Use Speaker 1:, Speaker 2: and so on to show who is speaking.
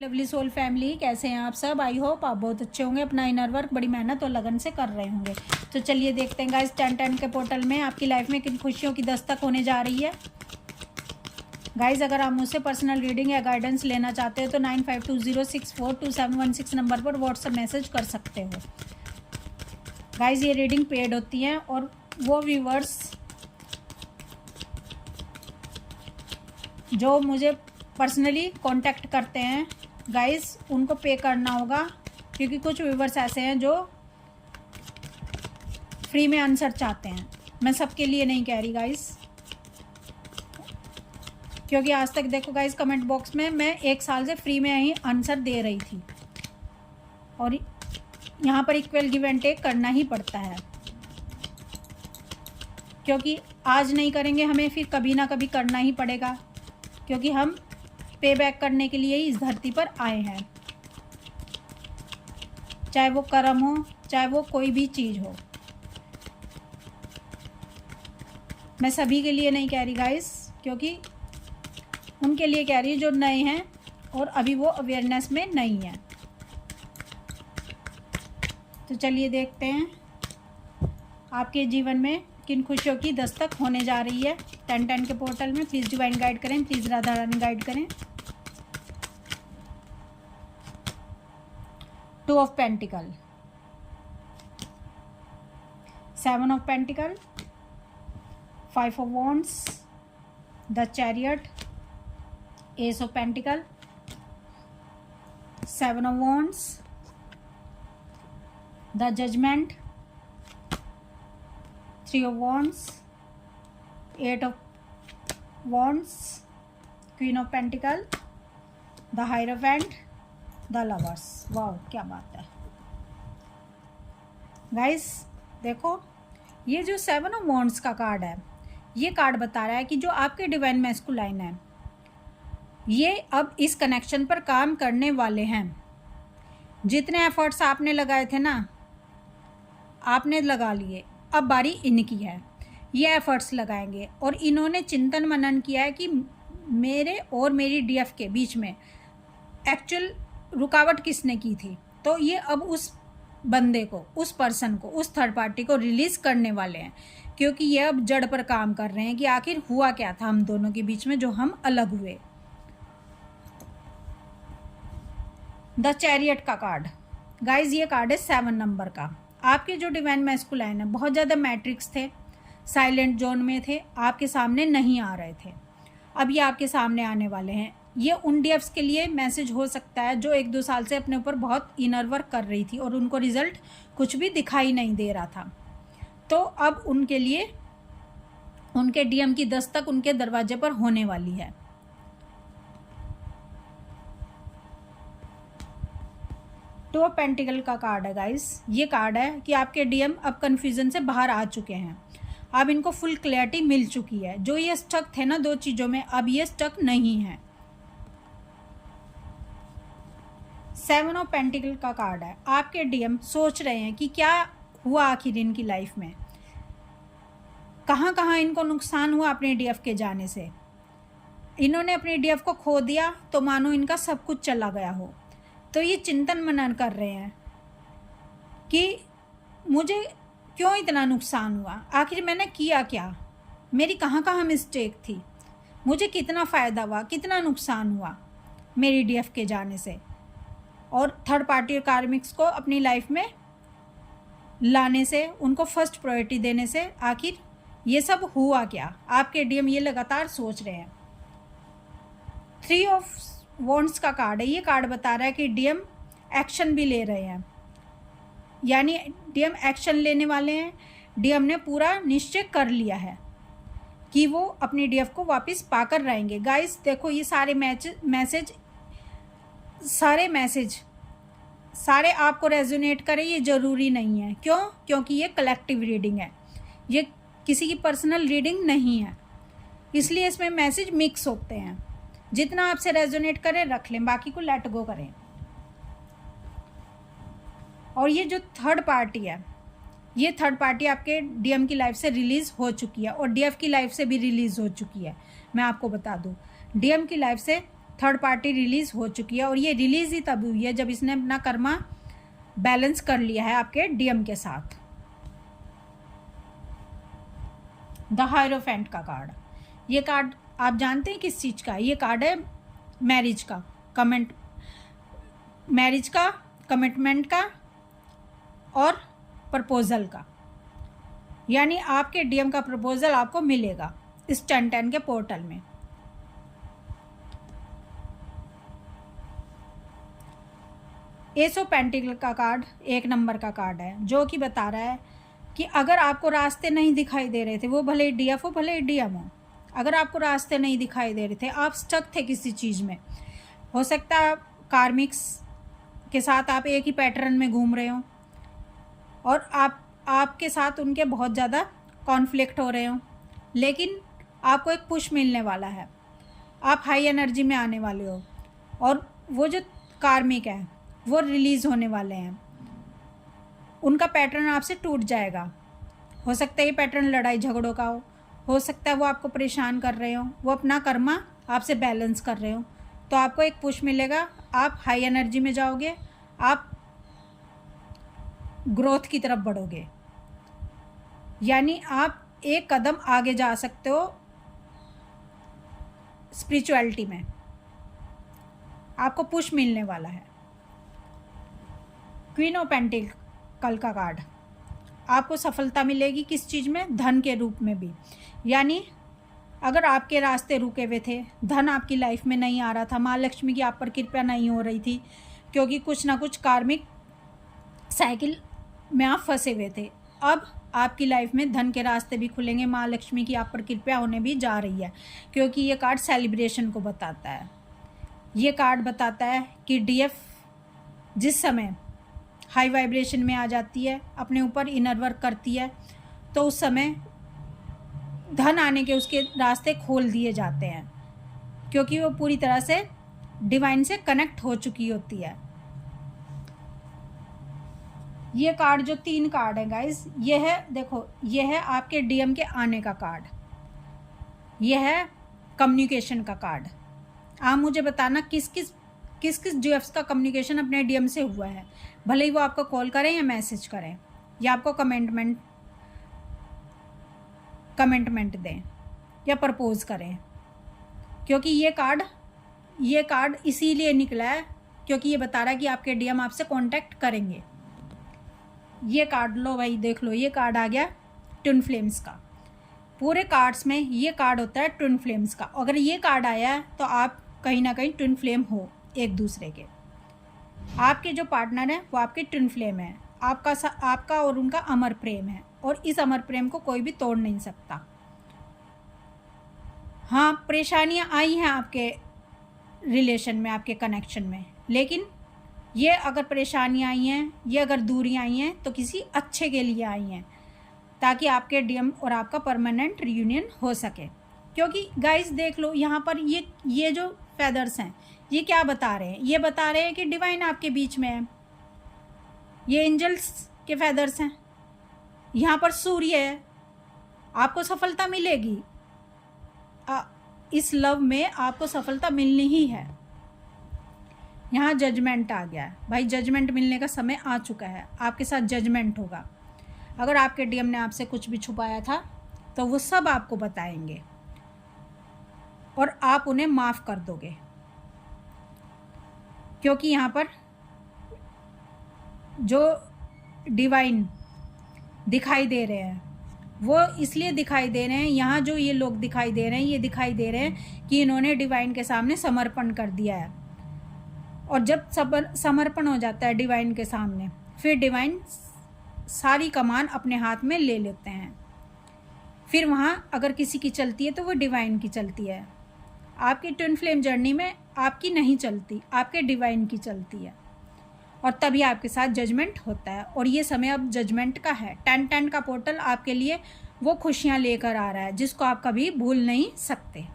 Speaker 1: Lovely soul family, कैसे हैं आप सब। आई होप आप बहुत अच्छे होंगे। अपना इनर वर्क बड़ी मेहनत और लगन से कर रहे होंगे। तो चलिए देखते हैं गाइस 10-10 के पोर्टल में आपकी लाइफ में किन खुशियों की दस्तक होने जा रही है। गाइस अगर आप मुझसे पर्सनल रीडिंग या गाइडेंस लेना चाहते हो तो 9520642716 नंबर पर व्हाट्सएप मैसेज कर सकते हो। गाइस ये रीडिंग पेड होती हैं और वो व्यूवर्स जो मुझे पर्सनली कांटेक्ट करते हैं गाइस उनको पे करना होगा, क्योंकि कुछ व्यूवर्स ऐसे हैं जो फ्री में आंसर चाहते हैं। मैं सबके लिए नहीं कह रही गाइस, क्योंकि आज तक देखो गाइस कमेंट बॉक्स में मैं 1 साल से फ्री में ही आंसर दे रही थी और यहाँ पर इक्वल गिव एंड टेक करना ही पड़ता है, क्योंकि आज नहीं करेंगे हमें फिर कभी ना कभी करना ही पड़ेगा, क्योंकि हम पे बैक करने के लिए ही इस धरती पर आए हैं। चाहे वो कर्म हो, चाहे वो कोई भी चीज़ हो। मैं सभी के लिए नहीं कह रही गाइस, क्योंकि उनके लिए कह रही जो नए हैं और अभी वो अवेयरनेस में नहीं है। तो चलिए देखते हैं आपके जीवन में किन खुशियों की दस्तक होने जा रही है 10-10 के पोर्टल में। प्लीज़ डिवाइन गाइड करें, प्लीज़ राधा रानी गाइड करें। 2 of pentacle, 7 of pentacle, 5 of wands, the chariot, ace of pentacle, 7 of wands, the judgement, 3 of wands, 8 of wands, queen of pentacle, the hierophant, the lovers. वाह क्या बात है guys. देखो ये जो 7 of wands का card है, ये कार्ड बता रहा है कि जो आपके डिवाइन मैस्कुलाइन है ये अब इस कनेक्शन पर काम करने वाले हैं। जितने एफर्ट्स आपने लगाए थे ना, आपने लगा लिए, अब बारी इनकी है। ये एफर्ट्स लगाएंगे और इन्होंने चिंतन मनन किया है कि मेरे और मेरी डीएफ के बीच में एक्चुअल रुकावट किसने की थी। तो ये अब उस बंदे को, उस पर्सन को, उस थर्ड पार्टी को रिलीज़ करने वाले हैं, क्योंकि ये अब जड़ पर काम कर रहे हैं कि आखिर हुआ क्या था हम दोनों के बीच में जो हम अलग हुए। द चैरियट का कार्ड गाइज, ये कार्ड है 7 नंबर का। आपके जो डिवाइन मैस्कुलाइन है बहुत ज़्यादा मैट्रिक्स थे, साइलेंट जोन में थे, आपके सामने नहीं आ रहे थे। अब ये आपके सामने आने वाले हैं। ये उन डीएफ्स के लिए मैसेज हो सकता है जो 1-2 साल से अपने ऊपर बहुत इनर वर्क कर रही थी और उनको रिजल्ट कुछ भी दिखाई नहीं दे रहा था। तो अब उनके लिए उनके डीएम की दस्तक उनके दरवाजे पर होने वाली है। टू ऑफ पेंटिकल का कार्ड है गाइस। ये कार्ड है कि आपके डीएम अब कन्फ्यूजन से बाहर आ चुके हैं। अब इनको फुल क्लैरिटी मिल चुकी है। जो ये स्टक थे ना 2 चीज़ों में, अब ये स्टक नहीं है। 7 ऑफ पेंटिकल का कार्ड है। आपके डीएम सोच रहे हैं कि क्या हुआ आखिर इनकी लाइफ में, कहाँ कहाँ इनको नुकसान हुआ अपने डीएफ के जाने से। इन्होंने अपने डीएफ को खो दिया तो मानो इनका सब कुछ चला गया हो। तो ये चिंतन मनन कर रहे हैं कि मुझे क्यों इतना नुकसान हुआ, आखिर मैंने किया क्या, मेरी कहाँ कहाँ मिस्टेक थी, मुझे कितना फ़ायदा हुआ, कितना नुकसान हुआ मेरी डीएफ के जाने से, और थर्ड पार्टी और कार्मिक्स को अपनी लाइफ में लाने से, उनको फर्स्ट प्रायोरिटी देने से आखिर ये सब हुआ क्या। आपके डीएम ये लगातार सोच रहे हैं। 3 ऑफ वॉन्ड्स का कार्ड है। ये कार्ड बता रहा है कि डीएम एक्शन भी ले रहे हैं, यानी डीएम एक्शन लेने वाले हैं। डीएम ने पूरा निश्चय कर लिया है कि वो अपनी डीएफ को वापस पाकर रहेंगे। गाइस देखो ये सारे मैसेज सारे आपको रेजोनेट करें ये ज़रूरी नहीं है। क्यों? क्योंकि ये कलेक्टिव रीडिंग है, ये किसी की पर्सनल रीडिंग नहीं है, इसलिए इसमें मैसेज मिक्स होते हैं। जितना आपसे रेजोनेट करें रख लें, बाकी को लेट गो करें। और ये जो थर्ड पार्टी है, ये थर्ड पार्टी आपके डीएम की लाइफ से रिलीज़ हो चुकी है और डीएफ की लाइफ से भी रिलीज़ हो चुकी है। मैं आपको बता दूं, डीएम की लाइफ से थर्ड पार्टी रिलीज़ हो चुकी है, और ये रिलीज़ ही तब हुई है जब इसने अपना कर्मा बैलेंस कर लिया है आपके डीएम के साथ। द हायरोफेंट का कार्ड, ये कार्ड आप जानते हैं किस चीज़ का है? ये कार्ड है मैरिज का, कमिटमेंट का और प्रपोजल का। यानी आपके डीएम का प्रपोजल आपको मिलेगा इस 10-10 के पोर्टल में। एस ऑफ पेंटिकल का कार्ड 1 नंबर का कार्ड है, जो कि बता रहा है कि अगर आपको रास्ते नहीं दिखाई दे रहे थे, वो भले ही डीएफ हो भले ही डीएम हो, अगर आपको रास्ते नहीं दिखाई दे रहे थे, आप स्टक थे किसी चीज़ में, हो सकता है कार्मिक्स के साथ आप एक ही पैटर्न में घूम रहे हो और आपके साथ उनके बहुत ज़्यादा कॉन्फ्लिक्ट हो रहे हो, लेकिन आपको एक पुश मिलने वाला है, आप हाई एनर्जी में आने वाले हो और वो जो कार्मिक है वो रिलीज़ होने वाले हैं, उनका पैटर्न आपसे टूट जाएगा। हो सकता है ये पैटर्न लड़ाई झगड़ों का हो सकता है वो आपको परेशान कर रहे हो, वो अपना कर्मा आपसे बैलेंस कर रहे हो, तो आपको एक पुश मिलेगा, आप हाई एनर्जी में जाओगे, आप ग्रोथ की तरफ बढ़ोगे, यानी आप एक कदम आगे जा सकते हो स्पिरिचुअलिटी में, आपको पुश मिलने वाला है। क्वीन ऑफ पेंटिकल का कार्ड, आपको सफलता मिलेगी किस चीज़ में? धन के रूप में भी। यानी अगर आपके रास्ते रुके हुए थे, धन आपकी लाइफ में नहीं आ रहा था, माँ लक्ष्मी की आप पर कृपा नहीं हो रही थी, क्योंकि कुछ ना कुछ कार्मिक साइकिल में आप फंसे हुए थे, अब आपकी लाइफ में धन के रास्ते भी खुलेंगे, माँ लक्ष्मी की आप पर कृपा होने भी जा रही है, क्योंकि ये कार्ड सेलिब्रेशन को बताता है। ये कार्ड बताता है कि डीएफ जिस समय हाई वाइब्रेशन में आ जाती है, अपने ऊपर इनर वर्क करती है, तो उस समय धन आने के उसके रास्ते खोल दिए जाते हैं, क्योंकि वो पूरी तरह से डिवाइन से कनेक्ट हो चुकी होती है। ये कार्ड जो 3 कार्ड है गाइस, ये है, देखो ये है आपके डीएम के आने का कार्ड, ये है कम्युनिकेशन का कार्ड। आप मुझे बताना किस किस डीएफ्स का कम्युनिकेशन अपने डीएम से हुआ है, भले ही वो आपको कॉल करें या मैसेज करें या आपको कमेंटमेंट दें या प्रपोज करें, क्योंकि ये कार्ड इसीलिए निकला है क्योंकि ये बता रहा है कि आपके डीएम आपसे कांटेक्ट करेंगे। ये कार्ड लो भाई, देख लो, ये कार्ड आ गया ट्विन फ्लेम्स का। पूरे कार्ड्स में ये कार्ड होता है ट्विन फ्लेम्स का। अगर ये कार्ड आया है तो आप कहीं ना कहीं ट्विन फ्लेम हो एक दूसरे के, आपके जो पार्टनर है वो आपके ट्विन फ्लेम है, आपका और उनका अमर प्रेम है, और इस अमर प्रेम को कोई भी तोड़ नहीं सकता। हाँ, परेशानियाँ आई हैं आपके रिलेशन में, आपके कनेक्शन में, लेकिन ये अगर परेशानियाँ आई हैं, ये अगर दूरियाँ आई हैं, तो किसी अच्छे के लिए आई हैं, ताकि आपके डीएम और आपका परमानेंट रियूनियन हो सके। क्योंकि गाइस देख लो, यहाँ पर ये जो फेदर्स हैं, ये क्या बता रहे हैं? ये बता रहे हैं कि डिवाइन आपके बीच में है, ये एंजल्स के फेदर्स हैं, यहाँ पर सूर्य है, आपको सफलता मिलेगी, इस लव में आपको सफलता मिलनी ही है। यहाँ जजमेंट आ गया है भाई, जजमेंट मिलने का समय आ चुका है, आपके साथ जजमेंट होगा। अगर आपके डीएम ने आपसे कुछ भी छुपाया था तो वो सब आपको बताएंगे और आप उन्हें माफ़ कर दोगे, क्योंकि यहाँ पर जो डिवाइन दिखाई दे रहे हैं वो इसलिए दिखाई दे रहे हैं, यहाँ जो ये लोग दिखाई दे रहे हैं, ये दिखाई दे रहे हैं कि इन्होंने डिवाइन के सामने समर्पण कर दिया है, और जब समर्पण हो जाता है डिवाइन के सामने, फिर डिवाइन सारी कमान अपने हाथ में ले लेते हैं। फिर वहाँ अगर किसी की चलती है तो वो डिवाइन की चलती है। आपकी ट्विन फ्लेम जर्नी में आपकी नहीं चलती, आपके डिवाइन की चलती है, और तभी आपके साथ जजमेंट होता है। और ये समय अब जजमेंट का है। 10-10 का पोर्टल आपके लिए वो खुशियाँ लेकर आ रहा है जिसको आप कभी भूल नहीं सकते।